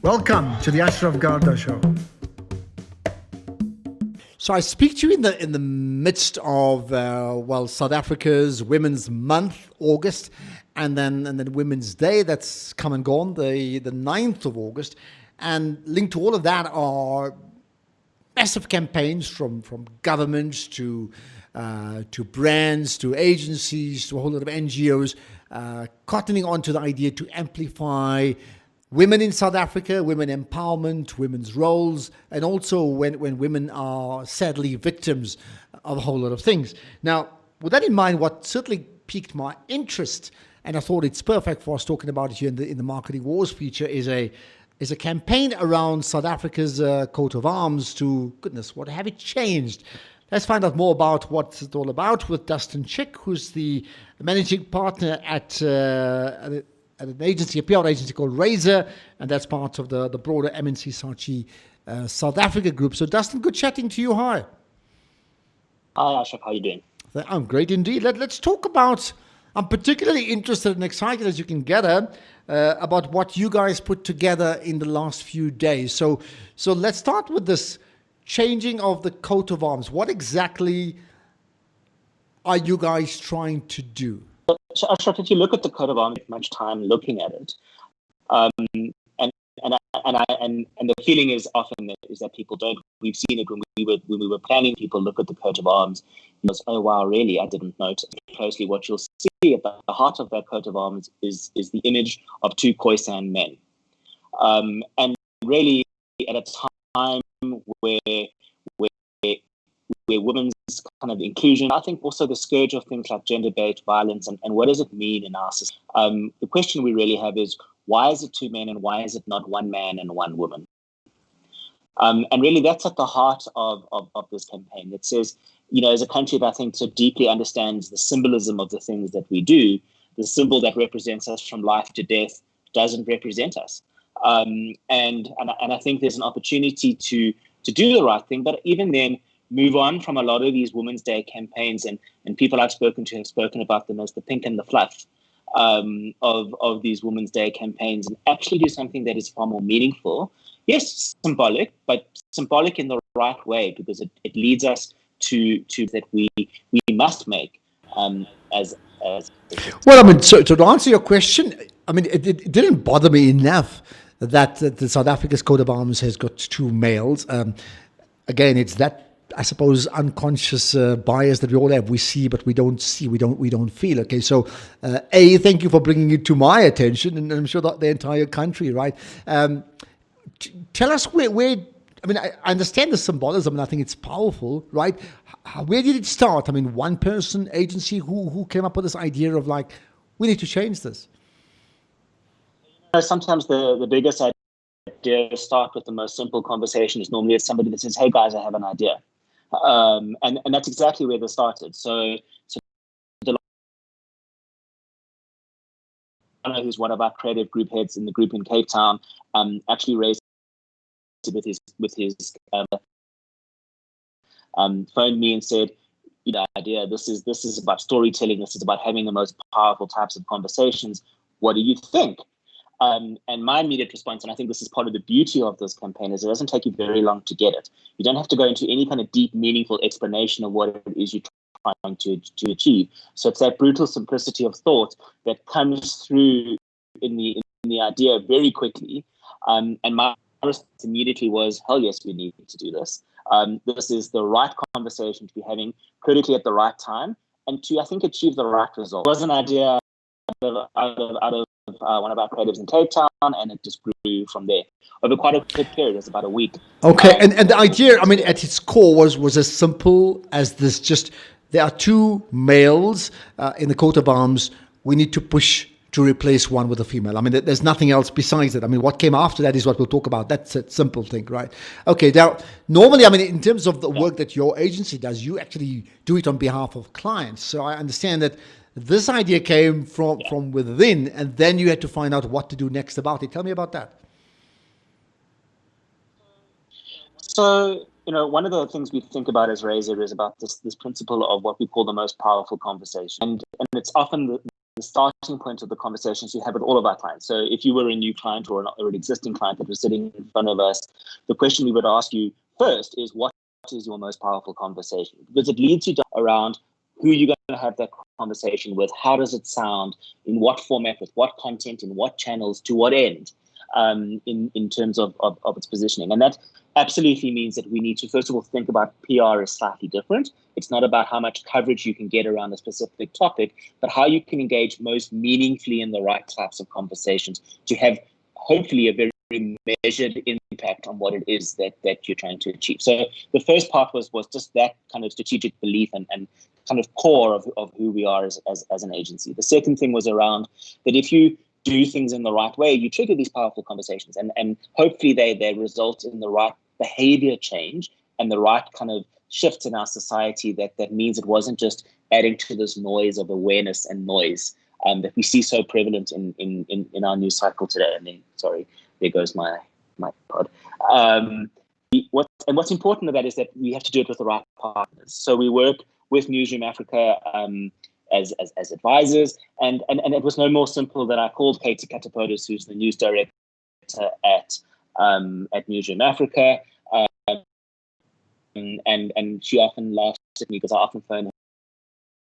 Welcome to the Ashraf Garda show. So I speak to you in the midst of South Africa's Women's Month, August, and then Women's Day that's come and gone, the 9th of August, and linked to all of that are massive campaigns from governments to brands to agencies to a whole lot of NGOs, cottoning on to the idea to amplify women in South Africa, women empowerment, women's roles, and also when women are sadly victims of a whole lot of things. Now, with that in mind, what certainly piqued my interest, and I thought it's perfect for us talking about it here in the Marketing Wars feature, is a campaign around South Africa's coat of arms to, goodness, what have it changed? Let's find out more about what it's all about with Dustin Chick, who's the managing partner at an agency, a PR agency called Razor, and that's part of the broader MC Saatchi South Africa group. So, Dustin, good chatting to you. Hi. Hi, Ashraf. How are you doing? I'm great indeed. Let's talk about, I'm particularly interested and excited, as you can gather, about what you guys put together in the last few days. So let's start with this changing of the coat of arms. What exactly are you guys trying to do? So, Ashraf, if you look at the coat of arms, much time looking at it, and the feeling is often that people don't. We've seen it when we were planning. People look at the coat of arms, and goes, "Oh wow, really? I didn't notice." Closely, what you'll see at the heart of that coat of arms is the image of two Khoisan men, and really at a time where women's kind of inclusion, I think also the scourge of things like gender-based violence and what does it mean in our society? The question we really have is, why is it two men and why is it not one man and one woman? And really that's at the heart of this campaign. It says, as a country that I think so deeply understands the symbolism of the things that we do, the symbol that represents us from life to death doesn't represent us. And I think there's an opportunity to do the right thing, but even then, move on from a lot of these Women's Day campaigns and people I've spoken to have spoken about them as the pink and the fluff of these Women's Day campaigns and actually do something that is far more meaningful. Yes, symbolic, but symbolic in the right way because it leads us to that we must make as well, I mean, so to answer your question, I mean, it didn't bother me enough that the South Africa's coat of arms has got two males. Again, it's that, I suppose, unconscious bias that we all have. We see, but we don't see. We don't feel. Okay, so thank you for bringing it to my attention, and I'm sure that the entire country, right? Tell us where. I mean, I understand the symbolism, and I think it's powerful, right? Where did it start? I mean, one person, agency, who came up with this idea of like, we need to change this? Sometimes the biggest idea start with the most simple conversation is normally it's somebody that says, "Hey guys, I have an idea." And that's exactly where this started. So who's one of our creative group heads in the group in Cape Town, actually raised with his phoned me and said, idea. This is about storytelling. This is about having the most powerful types of conversations. What do you think? And my immediate response, and I think this is part of the beauty of this campaign, is it doesn't take you very long to get it. You don't have to go into any kind of deep, meaningful explanation of what it is you're trying to achieve. So it's that brutal simplicity of thought that comes through in the idea very quickly. And my response immediately was, hell yes, we need to do this. This is the right conversation to be having critically at the right time and to, I think, achieve the right result. It was an idea out of one of our creatives in Cape Town, and it just grew from there over quite a quick period. It was about a week. Okay, and the idea, I mean, at its core was as simple as this: just there are two males in the coat of arms. We need to push to replace one with a female. I mean, there's nothing else besides it. I mean, what came after that is what we'll talk about. That's a simple thing, right? Okay, now, normally, I mean, in terms of the work that your agency does, you actually do it on behalf of clients. So I understand that this idea came from within, and then you had to find out what to do next about it. Tell me about that. So, one of the things we think about as Razor is about this principle of what we call the most powerful conversation. And it's often the starting point of the conversations we have with all of our clients. So if you were a new client or an existing client that was sitting in front of us, the question we would ask you first is, what is your most powerful conversation? Because it leads you around who you're going to have that conversation with, how does it sound, in what format, with what content, in what channels, to what end, in terms of its positioning. And that absolutely means that we need to, first of all, think about PR is slightly different. It's not about how much coverage you can get around a specific topic, but how you can engage most meaningfully in the right types of conversations to have hopefully a very measured impact on what it is that you're trying to achieve. So the first part was just that kind of strategic belief and kind of core of who we are as an agency. The second thing was around that if you do things in the right way, you trigger these powerful conversations, and hopefully they result in the right behavior change and the right kind of shifts in our society that means it wasn't just adding to this noise of awareness and noise that we see so prevalent in our news cycle today. And then, sorry, there goes my pod. What's important about that is that we have to do it with the right partners. So we work with Newzroom Afrika as advisors, and it was no more simple than I called Katie Katapotis, who's the news director at Newzroom Afrika, and she often laughs at me because I often phone her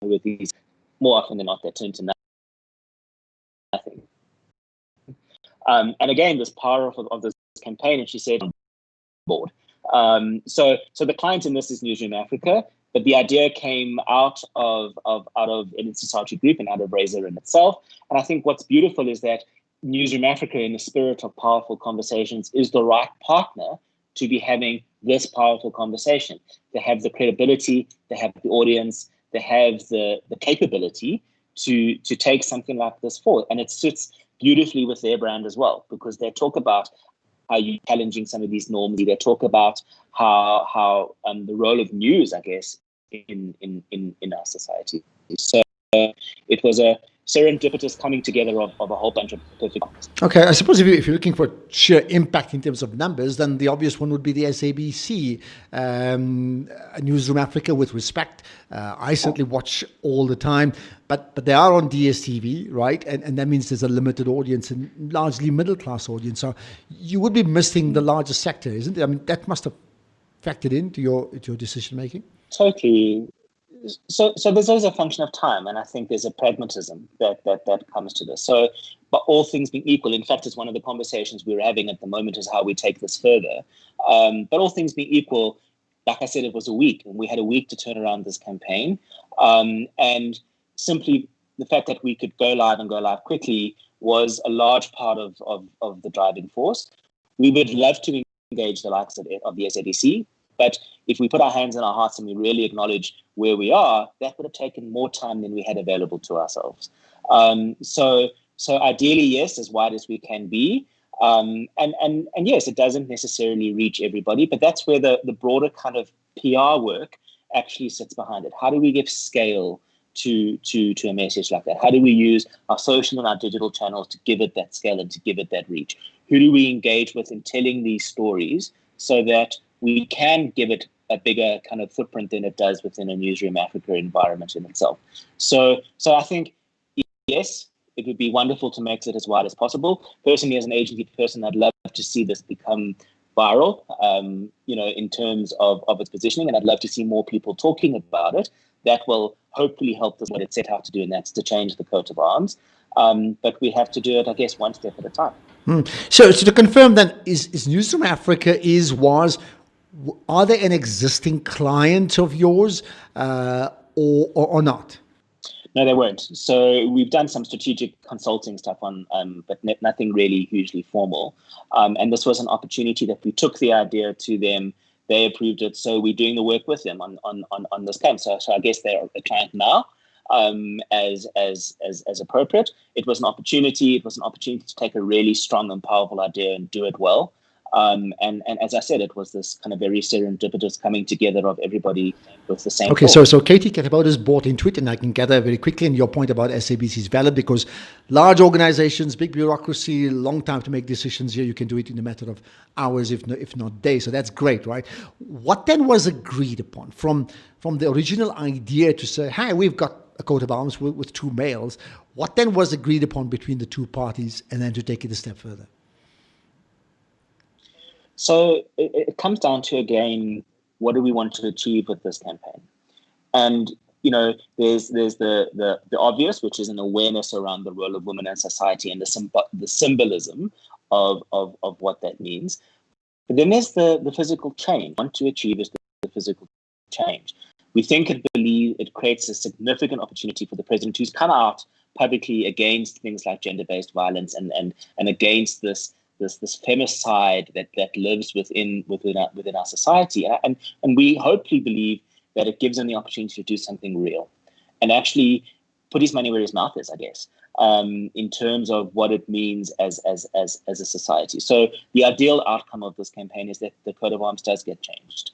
with these. More often than not, they turn to nothing. And again, this power of this campaign, and she said, board. So the client in this is Newzroom Afrika, but the idea came out of MC Saatchi Group and out of Razor in itself. And I think what's beautiful is that Newzroom Afrika, in the spirit of powerful conversations, is the right partner to be having this powerful conversation. They have the credibility, they have the audience, they have the capability to take something like this forward. And it sits beautifully with their brand as well, because they talk about how you're challenging some of these norms. They talk about how the role of news, I guess, in our society. So it was a serendipitous coming together of a whole bunch of perfect things. Okay, I suppose if you're looking for sheer impact in terms of numbers, then the obvious one would be the SABC, Newzroom Afrika, with respect. I certainly watch all the time, but they are on DSTV, right? And that means there's a limited audience and largely middle-class audience. So you would be missing the larger sector, isn't it? I mean, that must have factored into your decision-making. Totally. So there's always a function of time, and I think there's a pragmatism that comes to this. So, but all things being equal, in fact, it's one of the conversations we're having at the moment is how we take this further. But all things being equal, like I said, it was a week, and we had a week to turn around this campaign. And simply the fact that we could go live quickly was a large part of the driving force. We would love to engage the likes of the SABC, but if we put our hands in our hearts and we really acknowledge where we are, that would have taken more time than we had available to ourselves. So ideally, yes, as wide as we can be. And yes, it doesn't necessarily reach everybody, but that's where the broader kind of PR work actually sits behind it. How do we give scale to a message like that? How do we use our social and our digital channels to give it that scale and to give it that reach? Who do we engage with in telling these stories so that we can give it a bigger kind of footprint than it does within a Newzroom Afrika environment in itself? So I think, yes, it would be wonderful to make it as wide as possible. Personally, as an agency person, I'd love to see this become viral, in terms of its positioning, and I'd love to see more people talking about it. That will hopefully help us what it set out to do, and that's to change the coat of arms. But we have to do it, I guess, one step at a time. So to confirm then, is Newzroom Afrika are they an existing client of yours or not? No, they weren't. So we've done some strategic consulting stuff on, but nothing really hugely formal. And this was an opportunity that we took the idea to them. They approved it, so we're doing the work with them on this camp. So I guess they're a client now, as appropriate. It was an opportunity. It was an opportunity to take a really strong and powerful idea and do it well. And as I said, it was this kind of very serendipitous coming together of everybody with the same. Okay, so Katie Katapotis bought into it, and I can gather very quickly. And your point about SABC is valid, because large organizations, big bureaucracy, long time to make decisions. Here, you can do it in a matter of hours, if not days. So that's great, right? What then was agreed upon from the original idea to say, "Hi, we've got a coat of arms with two males. What then was agreed upon between the two parties, and then to take it a step further? So it comes down to, again, what do we want to achieve with this campaign? And, there's the obvious, which is an awareness around the role of women in society and the symbolism of what that means. But then there's the physical change. What we want to achieve is the physical change. We think and believe it creates a significant opportunity for the president who's come out publicly against things like gender-based violence and against this femicide that lives within our society. And we hopefully believe that it gives him the opportunity to do something real and actually put his money where his mouth is, I guess, in terms of what it means as a society. So the ideal outcome of this campaign is that the coat of arms does get changed.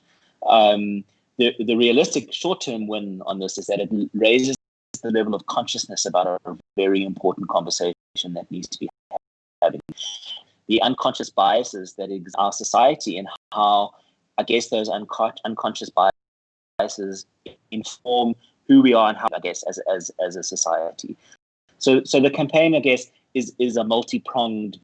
The realistic short-term win on this is that it raises the level of consciousness about a very important conversation that needs to be having. The unconscious biases that exist in our society and how, I guess, those unconscious biases inform who we are and how, I guess, as a society. So the campaign, I guess, is a multi-pronged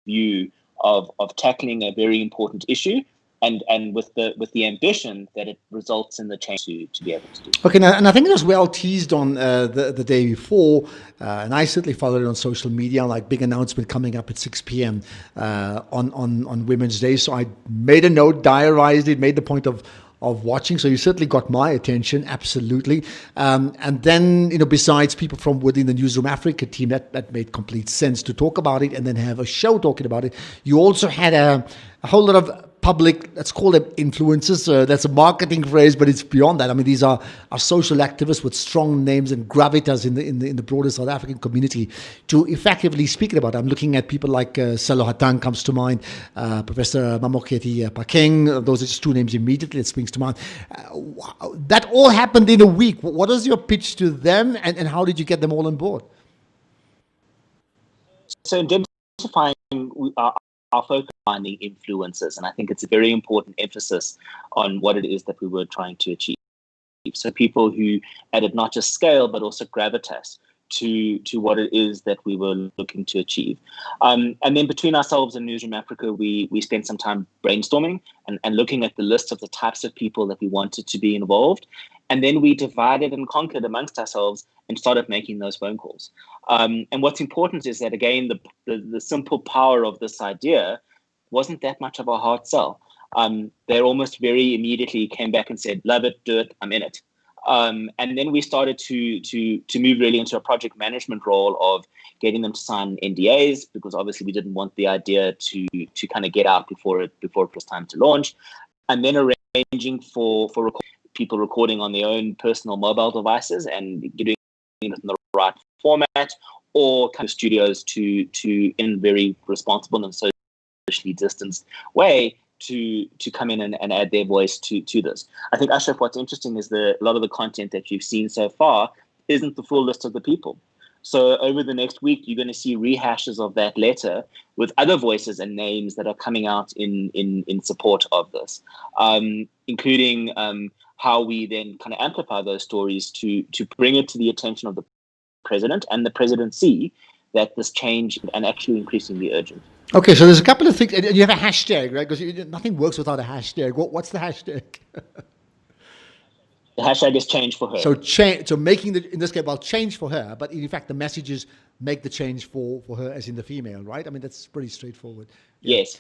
view of tackling a very important issue, and with the ambition that it results in the change to be able to do. Okay, now, and I think it was well teased on the day before, and I certainly followed it on social media, like big announcement coming up at 6 p.m. On Women's Day. So I made a note, diarized it, made the point of watching. So you certainly got my attention, absolutely. And then, besides people from within the Newzroom Afrika team, that made complete sense to talk about it and then have a show talking about it. You also had a whole lot of public, let's call them influencers. That's a marketing phrase, but it's beyond that. I mean, these are social activists with strong names and gravitas in the broader South African community to effectively speak about it. I'm looking at people like Selo Hatang comes to mind, Professor Mamoketi Pakeng. Those are just two names immediately that springs to mind. That all happened in a week. What was your pitch to them, and how did you get them all on board? So identifying our focus on the influencers, and I think it's a very important emphasis on what it is that we were trying to achieve. So people who added not just scale but also gravitas to what it is that we were looking to achieve. And then between ourselves and Newzroom Afrika, we spent some time brainstorming and looking at the list of the types of people that we wanted to be involved. And then we divided and conquered amongst ourselves and started making those phone calls. And what's important is that, again, the simple power of this idea wasn't that much of a hard sell. They almost very immediately came back and said, love it, do it, I'm in it. And then we started to move really into a project management role of getting them to sign NDAs, because obviously we didn't want the idea to kind of get out before it was time to launch. And then arranging for people recording on their own personal mobile devices and getting it in the right format, or kind of studios to in very responsible and socially distanced way to come in and add their voice to this. I think, Ashraf, what's interesting is a lot of the content that you've seen so far isn't the full list of the people. So over the next week, you're going to see rehashes of that letter with other voices and names that are coming out in support of this, including how we then kind of amplify those stories to bring it to the attention of the president and the presidency that this change and actually increasingly urgent. Okay, so there's a couple of things. And you have a hashtag, right? Because nothing works without a hashtag. What's the hashtag? The hashtag is change for her. So making in this case, change for her, but in fact the message is make the change for her, as in the female, right? I mean, that's pretty straightforward. Yeah. Yes.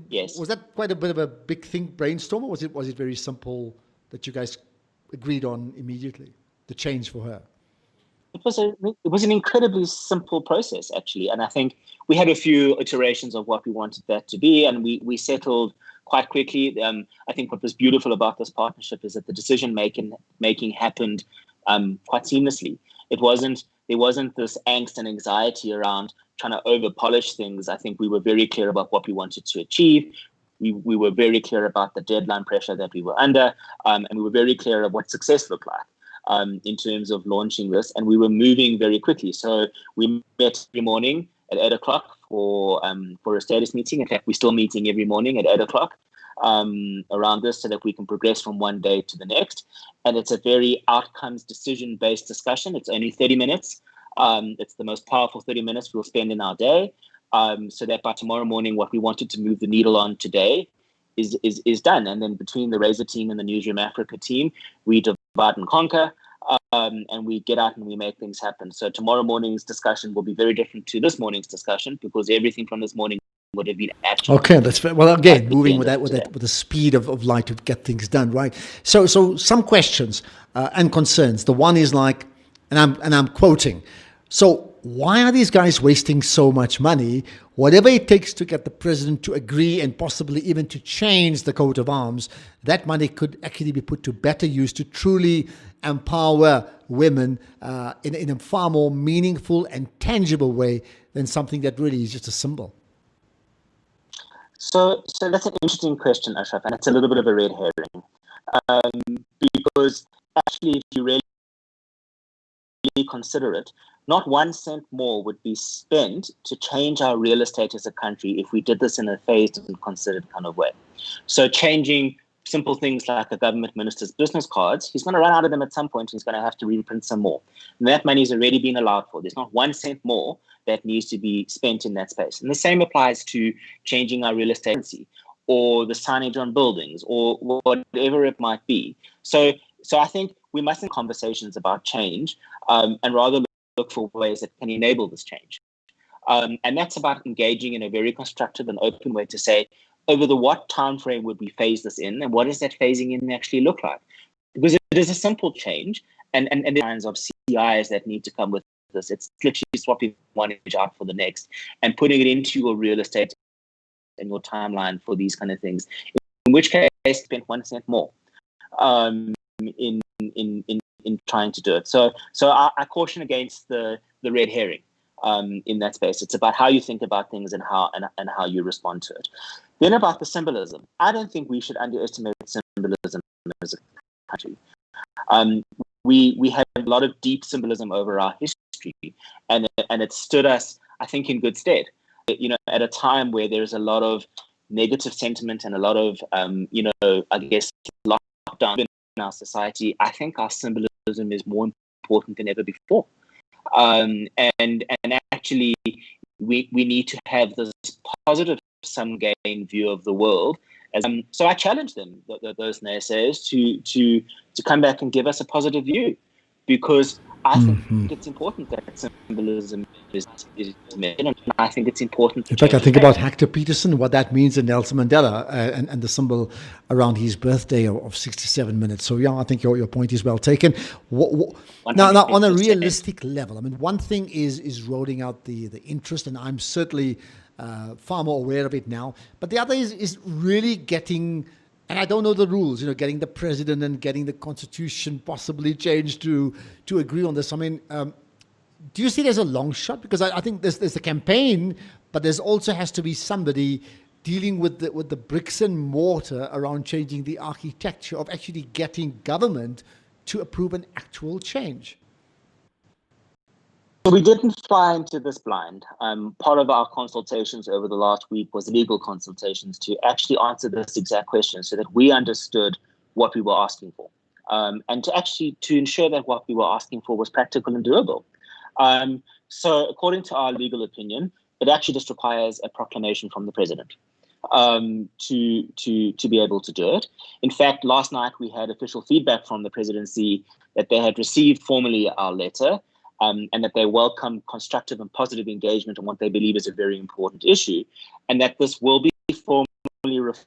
Yes. Was that quite a bit of a big thing, brainstorm, or was it very simple that you guys agreed on immediately? The change for her. It was an incredibly simple process, actually, and I think we had a few iterations of what we wanted that to be, and we settled quite quickly. I think what was beautiful about this partnership is that the decision making happened quite seamlessly. There wasn't this angst and anxiety around trying to over polish things. I think we were very clear about what we wanted to achieve. We were very clear about the deadline pressure that we were under, and we were very clear of what success looked like in terms of launching this, and we were moving very quickly. So we met every morning at 8 o'clock for a status meeting. In fact, we're still meeting every morning at 8 o'clock. around this so that we can progress from one day to the next. And it's a very outcomes decision-based discussion. It's only 30 minutes. It's the most powerful 30 minutes we'll spend in our day, so that by tomorrow morning, what we wanted to move the needle on today is done. And then between the Razor team and the Newzroom Afrika team, we divide and conquer, and we get out and we make things happen. So tomorrow morning's discussion will be very different to this morning's discussion, because everything from this morning would have been action. Okay, that's fair. Well, again, moving with the speed of light to get things done, right? So some questions and concerns. The one is like, and I'm quoting. So why are these guys wasting so much money? Whatever it takes to get the president to agree and possibly even to change the coat of arms, that money could actually be put to better use to truly empower women in a far more meaningful and tangible way than something that really is just a symbol. So that's an interesting question, Ashraf, and it's a little bit of a red herring, because actually, if you really consider it, not 1 cent more would be spent to change our real estate as a country if we did this in a phased and considered kind of way. So changing simple things like a government minister's business cards, he's going to run out of them at some point, and he's going to have to reprint some more. And that money has already been allowed for. There's not 1 cent more that needs to be spent in that space. And the same applies to changing our real estate or the signage on buildings or whatever it might be. So I think we must have conversations about change, and rather look for ways that can enable this change. And that's about engaging in a very constructive and open way to say, over the what time frame would we phase this in, and what does that phasing in actually look like? Because it is a simple change, and the kinds of CIs that need to come with this. It's literally swapping one image out for the next and putting it into your real estate and your timeline for these kind of things. In which case, spend 1 cent more in trying to do it. So I caution against the red herring in that space. It's about how you think about things and how you respond to it. Then about the symbolism. I don't think we should underestimate symbolism as a country. We have a lot of deep symbolism over our history, and it stood us, I think, in good stead. At a time where there's a lot of negative sentiment and a lot of, I guess, lockdown in our society, I think our symbolism is more important than ever before. And actually, we need to have this positive sum gain view of the world. So I challenge them, those naysayers, to come back and give us a positive view, because I think it's important that symbolism is made, and I think it's important. In fact, I think about Hector Peterson, what that means in Nelson Mandela, and the symbol around his birthday of 67 minutes. So yeah, I think your point is well taken. Now, on a realistic level, I mean, one thing is rolling out the interest, and I'm certainly far more aware of it now. But the other is really getting, and I don't know the rules, getting the president and getting the constitution possibly changed to agree on this. I mean, do you see there's a long shot? Because I think there's a campaign, but there's also has to be somebody dealing with the bricks and mortar around changing the architecture of actually getting government to approve an actual change. So we didn't fly into this blind. Part of our consultations over the last week was legal consultations to actually answer this exact question so that we understood what we were asking for, and to ensure that what we were asking for was practical and doable. So according to our legal opinion, it actually just requires a proclamation from the president to be able to do it. In fact, last night we had official feedback from the presidency that they had received formally our letter, and that they welcome constructive and positive engagement on what they believe is a very important issue, and that this will be formally referred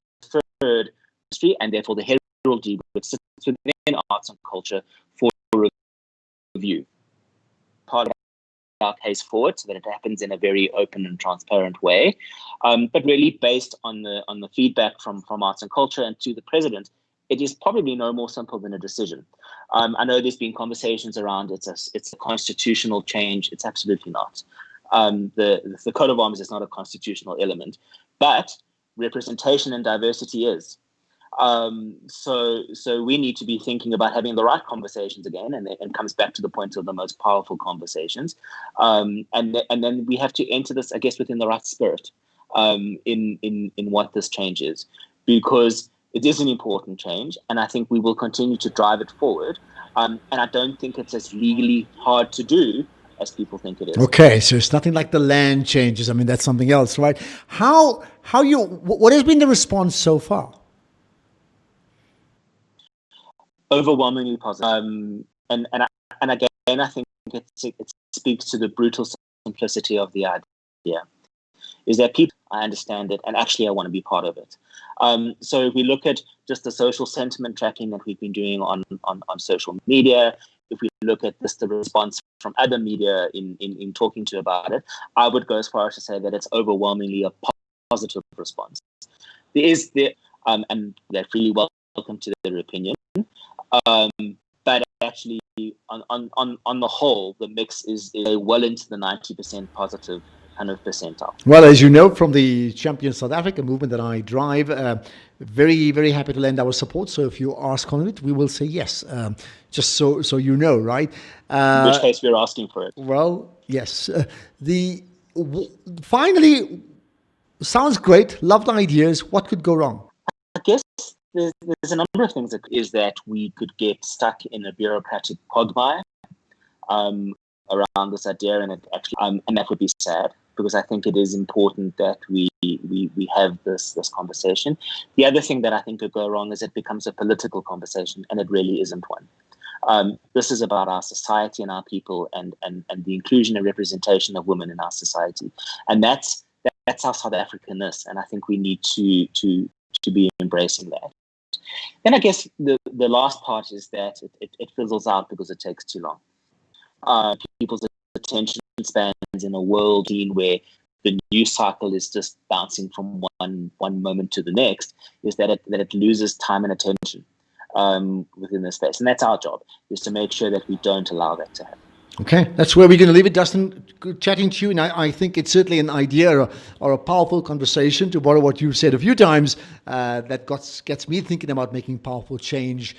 to history and therefore the heraldry, which sits within arts and culture, for review. Part of our case forward so that it happens in a very open and transparent way, but really based on the feedback from arts and culture and to the president. It is probably no more simple than a decision. I know there's been conversations around it's a constitutional change. It's absolutely not. The coat of arms is not a constitutional element, but representation and diversity is. So we need to be thinking about having the right conversations again, and it comes back to the point of the most powerful conversations. And then we have to enter this, I guess, within the right spirit in what this change is, because It is an important change, and I think we will continue to drive it forward. And I don't think it's as legally hard to do as people think it is. Okay, so it's nothing like the land changes. I mean, that's something else, right? What has been the response so far? Overwhelmingly positive. And again, I think it speaks to the brutal simplicity of the idea. Is that people, I understand it, and actually I want to be part of it. So if we look at just the social sentiment tracking that we've been doing on social media, if we look at the response from other media in talking to about it, I would go as far as to say that it's overwhelmingly a positive response. And they're freely welcome to their opinion. But actually, on the whole, the mix is well into the 90% positive 100%. Well, as you know from the Champion South Africa movement that I drive, very, very happy to lend our support. So if you ask on it, we will say yes. Just so you know, right? In which case we're asking for it. Well, yes. Finally, sounds great. Love the ideas. What could go wrong? I guess there's a number of things that is that we could get stuck in a bureaucratic quagmire around this idea, and it actually and that would be sad, because I think it is important that we have this conversation. The other thing that I think could go wrong is it becomes a political conversation, and it really isn't one. This is about our society and our people, and the inclusion and representation of women in our society, and that's our South Africanness, and I think we need to be embracing that. Then I guess the last part is that it fizzles out because it takes too long. People's attention spans in a world where the news cycle is just bouncing from one moment to the next, is that it loses time and attention within this space. And that's our job, is to make sure that we don't allow that to happen. Okay, that's where we're going to leave it, Dustin. Good chatting to you, and I think it's certainly an idea or a powerful conversation, to borrow what you've said a few times, that gets me thinking about making powerful change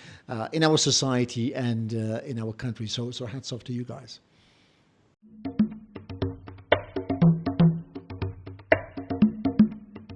in our society and in our country. So hats off to you guys.